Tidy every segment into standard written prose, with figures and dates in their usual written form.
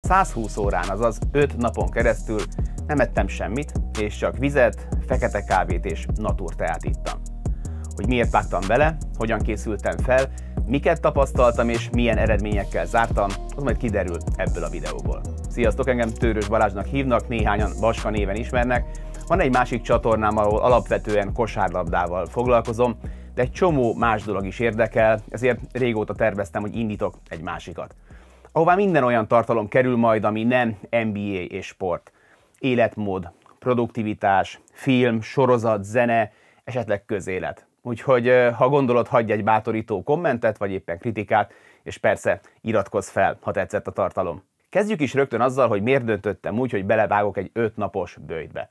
120 órán, azaz 5 napon keresztül nem ettem semmit, és csak vizet, fekete kávét és naturteát ittam. Hogy miért vágtam bele, hogyan készültem fel, miket tapasztaltam és milyen eredményekkel zártam, az majd kiderül ebből a videóból. Sziasztok, engem Tőrös Balázsnak hívnak, néhányan Baska néven ismernek. Van egy másik csatornám, ahol alapvetően kosárlabdával foglalkozom, de egy csomó más dolog is érdekel, ezért régóta terveztem, hogy indítok egy másikat. Ahová minden olyan tartalom kerül majd, ami nem NBA és sport. Életmód, produktivitás, film, sorozat, zene, esetleg közélet. Úgyhogy ha gondolod, hagyj egy bátorító kommentet, vagy éppen kritikát, és persze iratkozz fel, ha tetszett a tartalom. Kezdjük is rögtön azzal, hogy miért döntöttem úgy, hogy belevágok egy 5 napos böjtbe.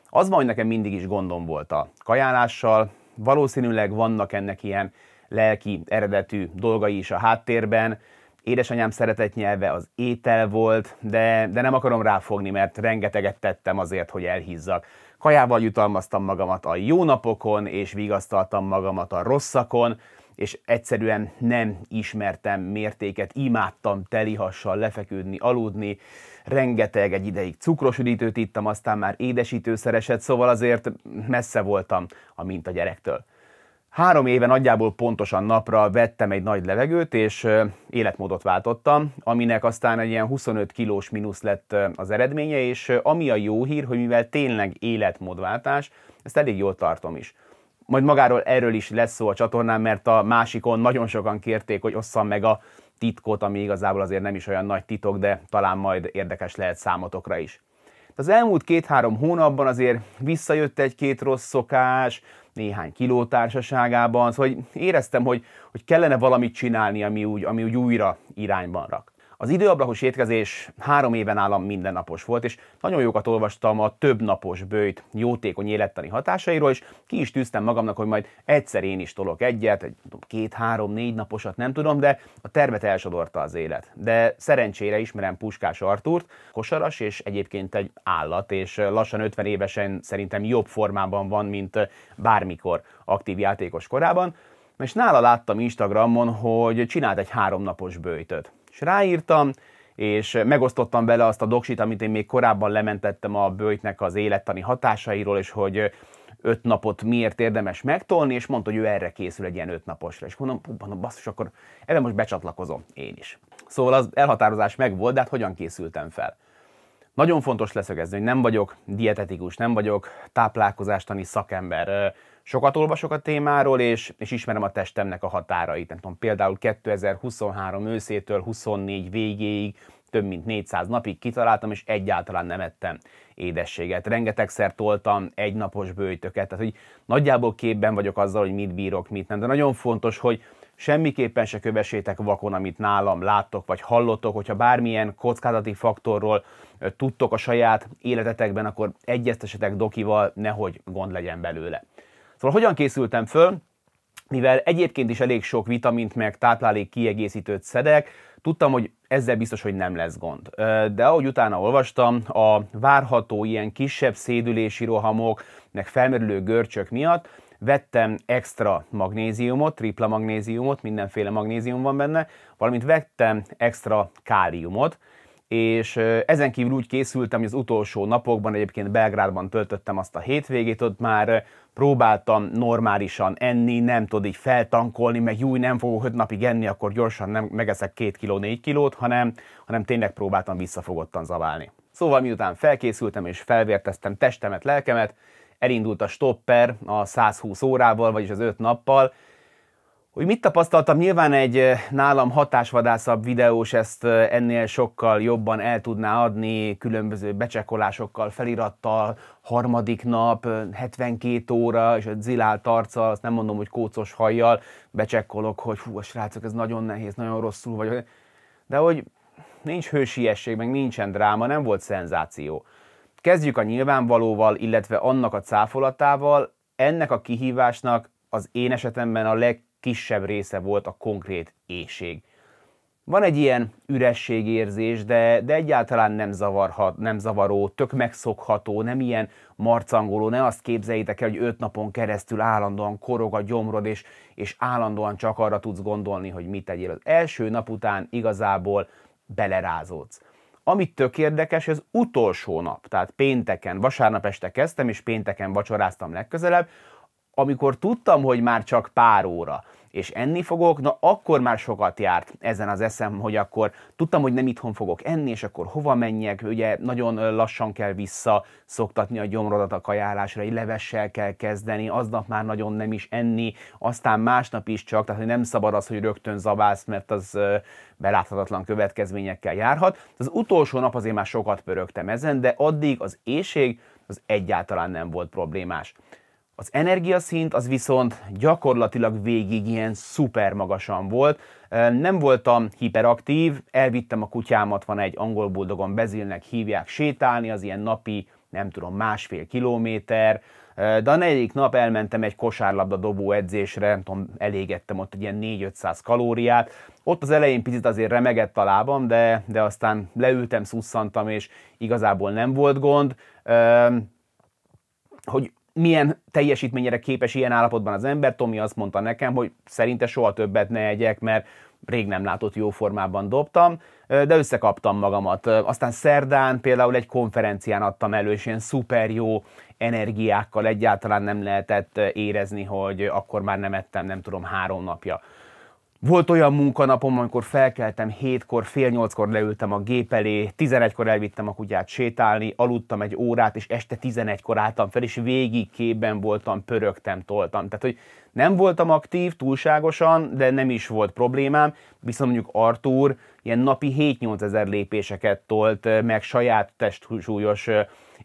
Az van, hogy nekem mindig is gondom volt a kajálással, valószínűleg vannak ennek ilyen lelki, eredetű dolgai is a háttérben. Édesanyám szeretett nyelve az étel volt, de nem akarom ráfogni, mert rengeteget tettem azért, hogy elhízzak. Kajával jutalmaztam magamat a jó napokon, és vigasztaltam magamat a rosszakon, és egyszerűen nem ismertem mértéket, imádtam telihassal lefeküdni, aludni, rengeteg egy ideig cukros üdítőt ittam, aztán már édesítőszereset, szóval azért messze voltam a mintagyerektől. 3 éve nagyjából pontosan napra vettem egy nagy levegőt, és életmódot váltottam, aminek aztán egy ilyen 25 kilós mínusz lett az eredménye, és ami a jó hír, hogy mivel tényleg életmódváltás, ezt elég jól tartom is. Majd magáról erről is lesz szó a csatornán, mert a másikon nagyon sokan kérték, hogy osszam meg a titkot, ami igazából azért nem is olyan nagy titok, de talán majd érdekes lehet számotokra is. Az elmúlt 2-3 hónapban azért visszajött egy-két rossz szokás, néhány kiló társaságában, szóval éreztem, hogy kellene valamit csinálni, ami úgy újra irányban rak. Az időablakos étkezés 3 éve nálam mindennapos volt, és nagyon jókat olvastam a több napos böjt jótékony élettani hatásairól, és ki is tűztem magamnak, hogy majd egyszer én is tolok egyet, 2-3-4 naposat, nem tudom, de a tervet elsodorta az élet. De szerencsére ismerem Puskás Artúrt, kosaras és egyébként egy állat, és lassan 50 évesen szerintem jobb formában van, mint bármikor aktív játékos korában, és nála láttam Instagramon, hogy csinált egy 3 napos böjtöt. És ráírtam, és megosztottam vele azt a doksit, amit én még korábban lementettem a böjtnek az élettani hatásairól, és hogy 5 napot miért érdemes megtolni, és mondta, hogy ő erre készül egy ilyen 5 naposra. És mondom, basszus, akkor ebben most becsatlakozom én is. Szóval az elhatározás megvolt, de hát hogyan készültem fel? Nagyon fontos leszögezni, hogy nem vagyok dietetikus, nem vagyok táplálkozástani szakember. Sokat olvasok a témáról, és ismerem a testemnek a határait. Nem tudom, például 2023 őszétől 24 végéig, több mint 400 napig kitaláltam, és egyáltalán nem ettem édességet. Rengetegszer toltam egynapos böjtöket, tehát hogy nagyjából képben vagyok azzal, hogy mit bírok, mit nem. De nagyon fontos, hogy semmiképpen se kövessétek vakon, amit nálam láttok, vagy hallottok, hogyha bármilyen kockázati faktorról tudtok a saját életetekben, akkor egyeztessetek dokival, nehogy gond legyen belőle. Szóval hogyan készültem föl? Mivel egyébként is elég sok vitamint meg táplálék kiegészítőt szedek, tudtam, hogy ezzel biztos, hogy nem lesz gond. De ahogy utána olvastam, a várható ilyen kisebb szédülési rohamok, meg felmerülő görcsök miatt vettem extra magnéziumot, tripla magnéziumot, mindenféle magnézium van benne, valamint vettem extra káliumot, és ezen kívül úgy készültem, hogy az utolsó napokban, egyébként Belgrádban töltöttem azt a hétvégét, ott már próbáltam normálisan enni, nem tudod így feltankolni, meg nem fogok 5 napig enni, akkor gyorsan nem megeszek 2 kiló, 4 kilót, hanem tényleg próbáltam visszafogottan zabálni. Szóval miután felkészültem és felvérteztem testemet, lelkemet, elindult a stopper a 120 órával, vagyis az 5 nappal. Hogy mit tapasztaltam, nyilván egy nálam hatásvadászabb videós ezt ennél sokkal jobban el tudná adni, különböző becsekkolásokkal, felirattal, harmadik nap, 72 óra, és egy zilált arccal, azt nem mondom, hogy kócos hajjal, becsekkolok, hogy a srácok, ez nagyon nehéz, nagyon rosszul vagyok. De hogy nincs hősiesség, meg nincsen dráma, nem volt szenzáció. Kezdjük a nyilvánvalóval, illetve annak a cáfolatával. Ennek a kihívásnak az én esetemben a legkisebb része volt a konkrét éhség. Van egy ilyen ürességérzés, de egyáltalán nem zavaró, tök megszokható, nem ilyen marcangoló, ne azt képzeljétek el, hogy 5 napon keresztül állandóan korog a gyomrod, és állandóan csak arra tudsz gondolni, hogy mit tegyél. Az első nap után igazából belerázódsz. Amit tök érdekes, az utolsó nap, tehát pénteken, vasárnap este kezdtem, és pénteken vacsoráztam legközelebb, amikor tudtam, hogy már csak pár óra, és enni fogok, na akkor már sokat járt ezen az eszem, hogy akkor tudtam, hogy nem itthon fogok enni, és akkor hova menjek, ugye nagyon lassan kell visszaszoktatni a gyomrodat a kajálásra, egy levessel kell kezdeni, aznap már nagyon nem is enni, aztán másnap is csak, tehát hogy nem szabad az, hogy rögtön zabálsz, mert az beláthatatlan következményekkel járhat. Az utolsó nap azért már sokat pörögtem ezen, de addig az éhség az egyáltalán nem volt problémás. Az energiaszint az viszont gyakorlatilag végig ilyen szuper magasan volt. Nem voltam hiperaktív, elvittem a kutyámat, van egy angol bulldogom, Bezilnek hívják, sétálni, az ilyen napi, nem tudom, 1,5 kilométer, de a negyedik nap elmentem egy kosárlabda dobó edzésre, nem tudom, elégettem ott egy ilyen 400-500 kalóriát. Ott az elején picit azért remegett a lábam, de aztán leültem, szusszantam, és igazából nem volt gond. Hogy milyen teljesítményre képes ilyen állapotban az ember, Tomi azt mondta nekem, hogy szerinte soha többet ne egyek, mert rég nem látott jó formában dobtam, de összekaptam magamat. Aztán szerdán például egy konferencián adtam elő, és ilyen szuper jó energiákkal egyáltalán nem lehetett érezni, hogy akkor már nem ettem, nem tudom, 3 napja. Volt olyan munkanapom, amikor felkeltem 7-kor, fél 8-kor leültem a gép elé, 11-kor elvittem a kutyát sétálni, aludtam egy órát, és este 11-kor álltam fel, és végig képben voltam, pörögtem, toltam. Tehát, hogy nem voltam aktív túlságosan, de nem is volt problémám, viszont mondjuk Artúr ilyen napi 7-8 ezer lépéseket tolt, meg saját testsúlyos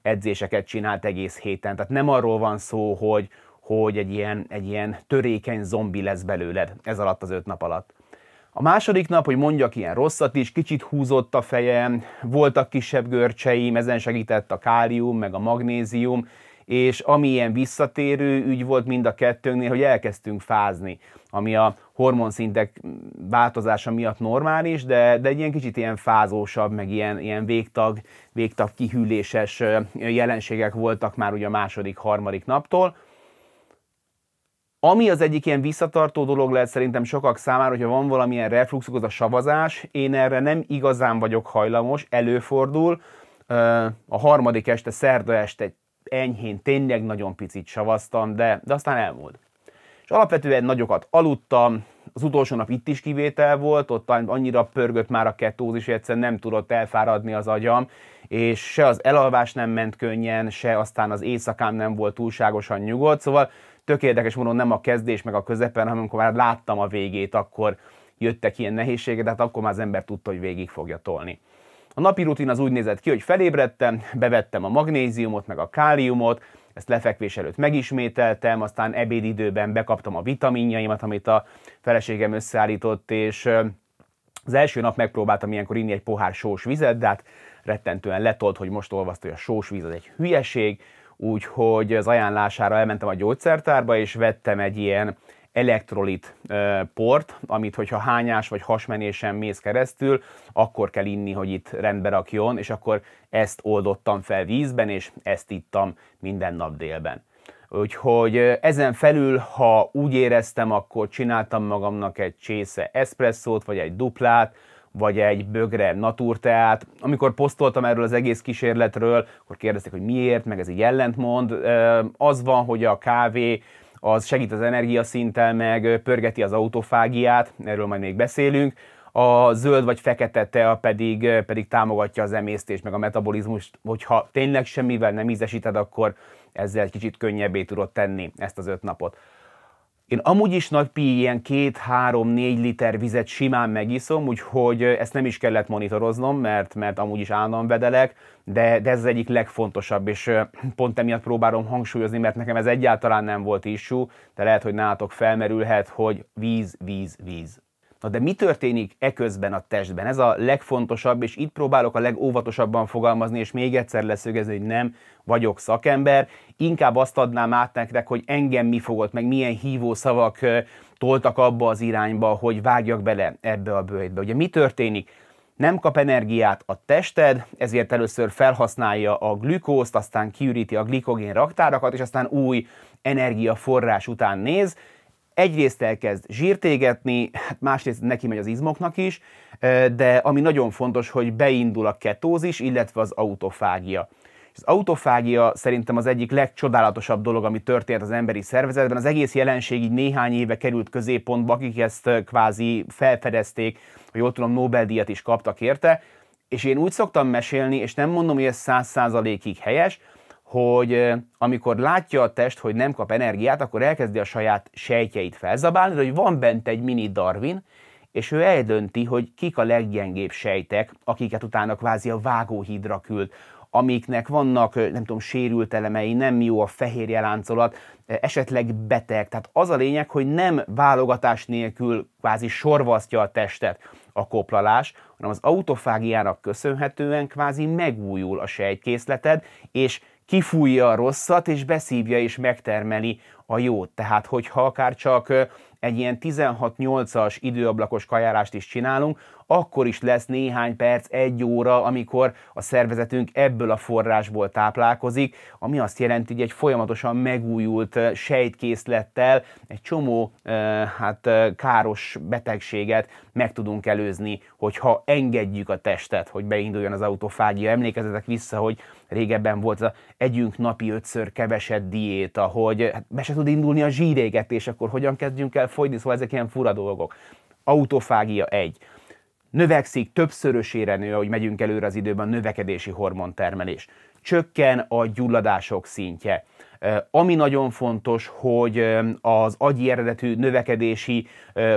edzéseket csinált egész héten. Tehát nem arról van szó, hogy egy ilyen törékeny zombi lesz belőled ez alatt az 5 nap alatt. A második nap, hogy mondjak ilyen rosszat is, kicsit húzott a fejem, voltak kisebb görcseim, ezen segített a kálium, meg a magnézium, és ami ilyen visszatérő ügy volt mind a kettőnknél, hogy elkezdtünk fázni, ami a hormonszintek változása miatt normális, de egy ilyen kicsit ilyen fázósabb, meg ilyen végtag kihűléses jelenségek voltak már ugye a második, harmadik naptól. Ami az egyik ilyen visszatartó dolog lehet szerintem sokak számára, hogyha van valamilyen refluxuk, az a savazás. Én erre nem igazán vagyok hajlamos, előfordul. A harmadik este, szerda este enyhén, tényleg nagyon picit savaztam, de aztán elmúlt. És alapvetően nagyokat aludtam, az utolsó nap itt is kivétel volt, ott annyira pörgött már a ketózis, hogy egyszerűen nem tudott elfáradni az agyam, és se az elalvás nem ment könnyen, se aztán az éjszakám nem volt túlságosan nyugodt, szóval tök érdekes módon nem a kezdés meg a közepen, hanem amikor már láttam a végét, akkor jöttek ilyen nehézségek, de hát akkor már az ember tudta, hogy végig fogja tolni. A napi rutin az úgy nézett ki, hogy felébredtem, bevettem a magnéziumot meg a káliumot, ezt lefekvés előtt megismételtem, aztán ebédidőben bekaptam a vitaminjaimat, amit a feleségem összeállított, és az első nap megpróbáltam ilyenkor inni egy pohár sós vizet, de hát rettentően letolt, hogy most olvasztja, hogy a sós víz az egy hülyeség, úgyhogy az ajánlására elmentem a gyógyszertárba, és vettem egy ilyen elektrolit port, amit hogyha hányás vagy hasmenésen mész keresztül, akkor kell inni, hogy itt rendbe rakjon, és akkor ezt oldottam fel vízben, és ezt ittam minden nap délben. Úgyhogy ezen felül, ha úgy éreztem, akkor csináltam magamnak egy csésze eszpresszót, vagy egy duplát, vagy egy bögre naturteát. Amikor posztoltam erről az egész kísérletről, akkor kérdezték, hogy miért, meg ez így ellentmond. Az van, hogy a kávé az segít az energiaszinttel, meg pörgeti az autofágiát, erről majd még beszélünk. A zöld vagy fekete tea pedig támogatja az emésztést, meg a metabolizmust, hogyha tényleg semmivel nem ízesíted, akkor ezzel egy kicsit könnyebbé tudod tenni ezt az 5 napot. Én amúgy is napi ilyen 2-3-4 liter vizet simán megiszom, úgyhogy ezt nem is kellett monitoroznom, mert amúgy is állandóan vedelek, de ez az egyik legfontosabb, és pont emiatt próbálom hangsúlyozni, mert nekem ez egyáltalán nem volt issue, de lehet, hogy nálatok felmerülhet, hogy víz, víz, víz. Na de mi történik eközben a testben? Ez a legfontosabb, és itt próbálok a legóvatosabban fogalmazni, és még egyszer leszögezni, hogy nem vagyok szakember. Inkább azt adnám át nektek, hogy engem mi fogott, meg milyen hívó szavak toltak abba az irányba, hogy vágjak bele ebbe a bőjtbe. Ugye mi történik? Nem kap energiát a tested, ezért először felhasználja a glükózt, aztán kiüríti a glikogén raktárakat, és aztán új energiaforrás után néz. egyrészt elkezd zsírt égetni, hát másrészt neki megy az izmoknak is, de ami nagyon fontos, hogy beindul a ketózis, illetve az autofágia. Az autofágia szerintem az egyik legcsodálatosabb dolog, ami történt az emberi szervezetben. Az egész jelenség így néhány éve került középpontba, akik ezt kvázi felfedezték, hogy jól tudom, Nobel-díjat is kaptak érte, és én úgy szoktam mesélni, és nem mondom, hogy ez 100%-ig helyes, hogy amikor látja a test, hogy nem kap energiát, akkor elkezdi a saját sejtjeit felzabálni, de hogy van bent egy mini Darwin, és ő eldönti, hogy kik a leggyengébb sejtek, akiket utána kvázi a vágóhídra küld, amiknek vannak, nem tudom, sérült elemei, nem jó a fehérjeláncolat, esetleg beteg. Tehát az a lényeg, hogy nem válogatás nélkül kvázi sorvasztja a testet a koplalás, hanem az autofágiának köszönhetően kvázi megújul a sejtkészleted, és kifújja a rosszat, és beszívja és megtermeli a jót. Tehát, hogyha akár csak egy ilyen 16-8-as időablakos kajárást is csinálunk, akkor is lesz néhány perc, 1 óra, amikor a szervezetünk ebből a forrásból táplálkozik, ami azt jelenti, hogy egy folyamatosan megújult sejtkészlettel egy csomó káros betegséget meg tudunk előzni, hogyha engedjük a testet, hogy beinduljon az autofágia. Emlékezzetek vissza, hogy régebben volt az együnk napi 5-ször keveset diéta, hogy be se tud indulni a zsírégetés, akkor hogyan kezdjünk el fogyni, szóval ezek ilyen fura dolgok. Autofágia 1. Növekszik, többszörösére nő, ahogy megyünk előre az időben, növekedési hormontermelés. Csökken a gyulladások szintje. Ami nagyon fontos, hogy az agyi eredetű növekedési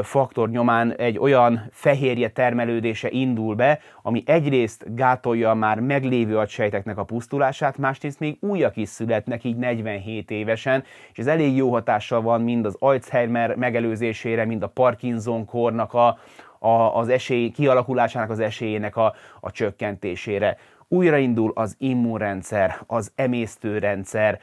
faktor nyomán egy olyan fehérje termelődése indul be, ami egyrészt gátolja a már meglévő agysejteknek a pusztulását, másrészt még újak is születnek így 47 évesen, és ez elég jó hatással van mind az Alzheimer megelőzésére, mind a Parkinson-kornak az esély kialakulásának az esélyének a csökkentésére. Újraindul az immunrendszer, az emésztőrendszer,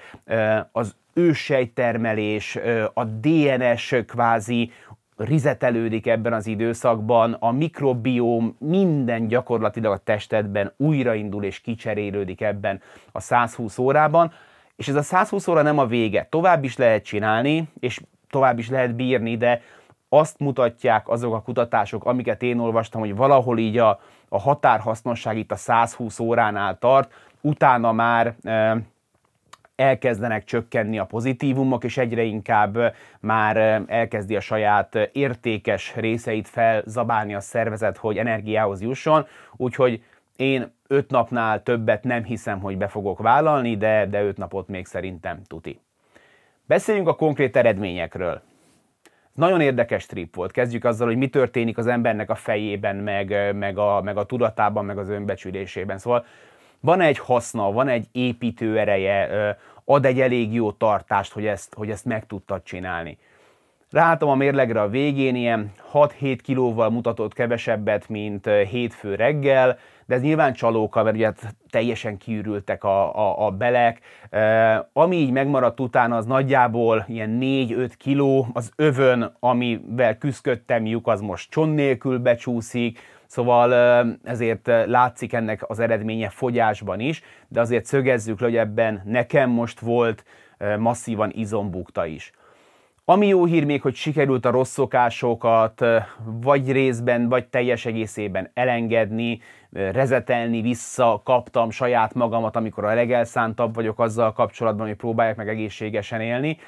az őssejttermelés, a DNS kvázi rizetelődik ebben az időszakban, a mikrobióm, minden gyakorlatilag a testedben újraindul és kicserélődik ebben a 120 órában, és ez a 120 óra nem a vége, tovább is lehet csinálni, és tovább is lehet bírni, de azt mutatják azok a kutatások, amiket én olvastam, hogy valahol így a határhasznosság itt a 120 óránál tart, utána már elkezdenek csökkenni a pozitívumok, és egyre inkább már elkezdi a saját értékes részeit felzabálni a szervezet, hogy energiához jusson, úgyhogy én 5 napnál többet nem hiszem, hogy be fogok vállalni, de 5 napot még szerintem tuti. Beszéljünk a konkrét eredményekről. Nagyon érdekes trip volt. Kezdjük azzal, hogy mi történik az embernek a fejében, meg a tudatában, meg az önbecsülésében. Szóval van egy haszna, van egy építő ereje, ad egy elég jó tartást, hogy ezt meg tudtad csinálni. Ráálltam a mérlegre a végén, ilyen 6-7 kilóval mutatott kevesebbet, mint hétfő reggel, de ez nyilván csalóka, mert ugye teljesen kiürültek a belek. Ami így megmaradt utána, az nagyjából ilyen 4-5 kiló, az övön, amivel küzdöttem, lyuk, az most cson nélkül becsúszik, szóval ezért látszik ennek az eredménye fogyásban is, de azért szögezzük le, hogy ebben nekem most volt masszívan izombukta is. Ami jó hír még, hogy sikerült a rossz szokásokat vagy részben, vagy teljes egészében elengedni, rezetelni vissza, kaptam saját magamat, amikor a legelszántabb vagyok azzal kapcsolatban, hogy próbálják meg egészségesen élni.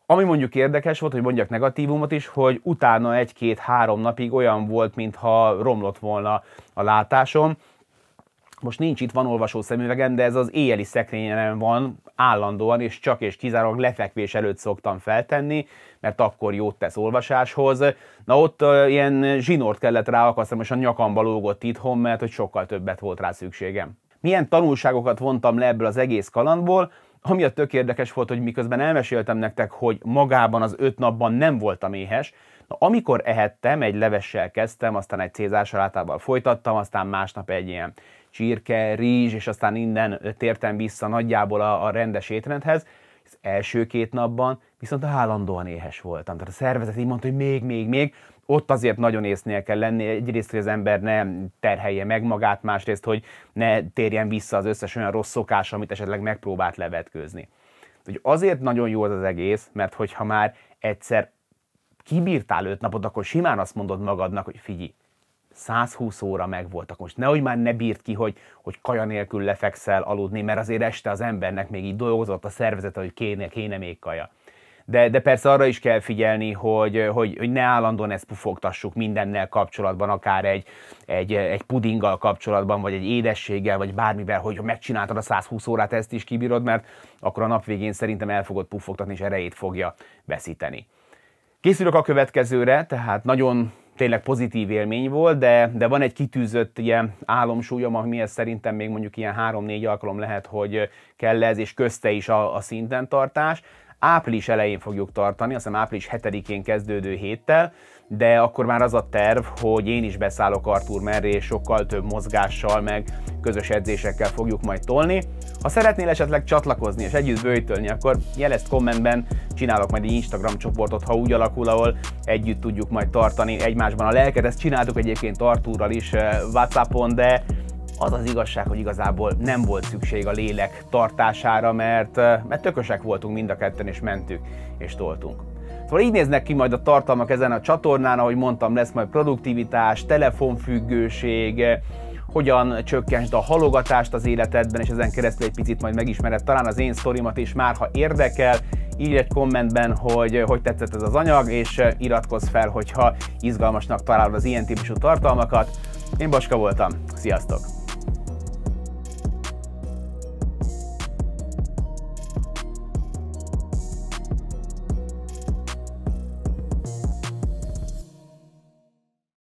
Ami mondjuk érdekes volt, hogy mondjak negatívumot is, hogy utána 1-2-3 napig olyan volt, mintha romlott volna a látásom. Most nincs itt, van olvasó szemüvegem, de ez az éjjeli szekrényen van állandóan, és csak és kizárólag lefekvés előtt szoktam feltenni, mert akkor jót tesz olvasáshoz. Na ott ilyen zsinort kellett ráakasztanom, és a nyakamba lógott itthon, mert hogy sokkal többet volt rá szükségem. Milyen tanulságokat vontam le ebből az egész kalandból? Ami a tök érdekes volt, hogy miközben elmeséltem nektek, hogy magában az 5 napban nem voltam éhes, na, amikor ehettem, egy levessel kezdtem, aztán egy cézársalátával folytattam, aztán másnap egy ilyen csirke, rizs, és aztán innen tértem vissza nagyjából a rendes étrendhez. Az első 2 napban viszont állandóan éhes voltam. Tehát a szervezet így mondta, hogy még. Ott azért nagyon észnél kell lenni. Egyrészt, hogy az ember ne terhelje meg magát, másrészt, hogy ne térjen vissza az összes olyan rossz szokás, amit esetleg megpróbált levetkőzni. Azért nagyon jó az egész, mert hogyha már egyszer kibírtál 5 napot, akkor simán azt mondod magadnak, hogy figyelj, 120 óra megvoltak. Most nehogy már ne bírt ki, hogy kaja nélkül lefekszel aludni, mert azért este az embernek még így dolgozott a szervezete, hogy kéne még kaja. De persze arra is kell figyelni, hogy ne állandóan ezt pufogtassuk mindennel kapcsolatban, akár egy pudinggal kapcsolatban, vagy egy édességgel, vagy bármivel, hogy megcsináltad a 120 órát, ezt is kibírod, mert akkor a nap végén szerintem el fogod pufogtatni, és erejét fogja veszíteni. Készülök a következőre, tehát nagyon tényleg pozitív élmény volt, de van egy kitűzött ilyen álomsúlyom, amihez szerintem még mondjuk ilyen 3-4 alkalom lehet, hogy kell ez, és közte is a szinten tartás. Április elején fogjuk tartani, azt hiszem április 7-én kezdődő héttel, de akkor már az a terv, hogy én is beszállok Artúr mellé, és sokkal több mozgással, meg közös edzésekkel fogjuk majd tolni. Ha szeretnél esetleg csatlakozni és együtt böjtölni, akkor jelezd kommentben, csinálok majd egy Instagram csoportot, ha úgy alakul, ahol együtt tudjuk majd tartani egymásban a lelket. Ezt csináltuk egyébként Artúrral is WhatsAppon, de az az igazság, hogy igazából nem volt szükség a lélek tartására, mert tökösek voltunk mind a ketten, és mentük, és toltunk. Szóval így néznek ki majd a tartalmak ezen a csatornán, ahogy mondtam, lesz majd produktivitás, telefonfüggőség, hogyan csökkentsd a halogatást az életedben, és ezen keresztül egy picit majd megismered talán az én sztorimat is már, ha érdekel. Írj egy kommentben, hogy tetszett ez az anyag, és iratkozz fel, hogyha izgalmasnak találod az ilyen típusú tartalmakat. Én Baska voltam, sziasztok!